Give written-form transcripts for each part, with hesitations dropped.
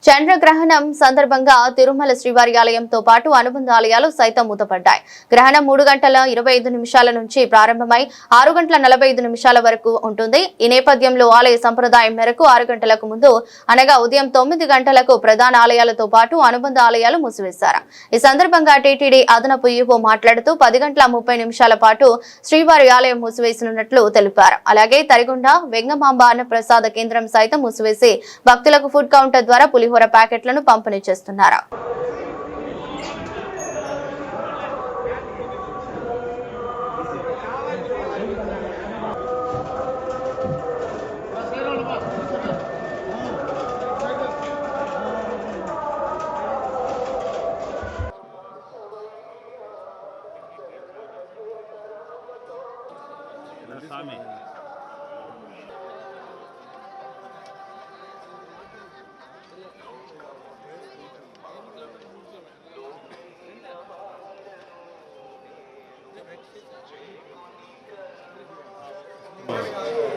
చంద్రగ్రహణం సందర్భంగా తిరుమల శ్రీవారి ఆలయంతో పాటు అనుబంధ ఆలయాలు సైతం మూతపడ్డాయి. గ్రహణం 3 గంటల 25 నిమిషాల నుంచి ప్రారంభమై 6 గంటల 45 నిమిషాల వరకు ఉంటుంది. ఈ నేపథ్యంలో ఆలయ సంప్రదాయం మేరకు 6 గంటలకు ముందు అనగా ఉదయం 9 గంటలకు ప్రధాన ఆలయాలతో పాటు అనుబంధ ఆలయాలు మూసివేశారు. ఈ సందర్భంగా టీటీడీ అదనపు ఈవో మాట్లాడుతూ 10 గంటల 30 నిమిషాల పాటు శ్రీవారి ఆలయం మూసివేసినట్లు తెలిపారు. అలాగే తరిగొండ వెంగమాంబ అన్నప్రసాద కేంద్రం సైతం మూసివేసి భక్తులకు ఫుడ్ కౌంటర్ ద్వారా పులిహోర ప్యాకెట్లను పంపిణీ చేస్తున్నారు.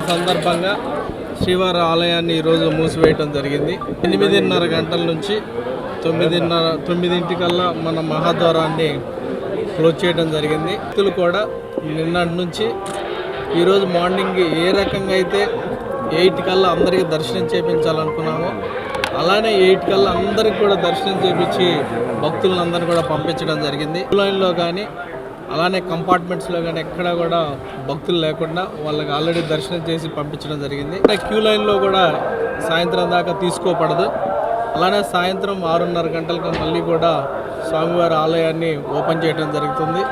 సందర్భంగా శ్రీవారి ఆలయాన్ని ఈరోజు మూసివేయటం జరిగింది. 8:30 గంటల నుంచి 9:30 మన మహాద్వారాన్ని క్లోజ్ చేయడం జరిగింది. భక్తులు కూడా నిన్నటి నుంచి ఈరోజు మార్నింగ్ ఏ రకంగా అయితే 8 కల్లా అందరికీ దర్శనం చేయించాలనుకున్నామో అలానే 8 కల్లా అందరికి కూడా దర్శనం చేయించి భక్తులను అందరినీ కూడా పంపించడం జరిగింది. లైన్లో కానీ అలానే కంపార్ట్మెంట్స్లో కానీ ఎక్కడా కూడా భక్తులు లేకుండా వాళ్ళకి ఆల్రెడీ దర్శనం చేసి పంపించడం జరిగింది. క్యూ లైన్లో కూడా సాయంత్రం దాకా తీసుకోపడదు. అలానే సాయంత్రం 6:30 గంటలకు మళ్ళీ కూడా స్వామివారి ఆలయాన్ని ఓపెన్ చేయడం జరుగుతుంది.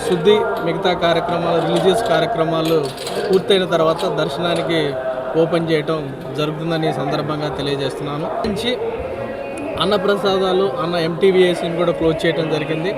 శుద్ధి మిగతా కార్యక్రమాలు రిలీజియస్ కార్యక్రమాలు పూర్తయిన తర్వాత దర్శనానికి ఓపెన్ చేయటం జరుగుతుందని సందర్భంగా తెలియజేస్తున్నాను. నుంచి అన్నప్రసాదాలు ఎంటీవీఎస్ని కూడా క్లోజ్ చేయడం జరిగింది.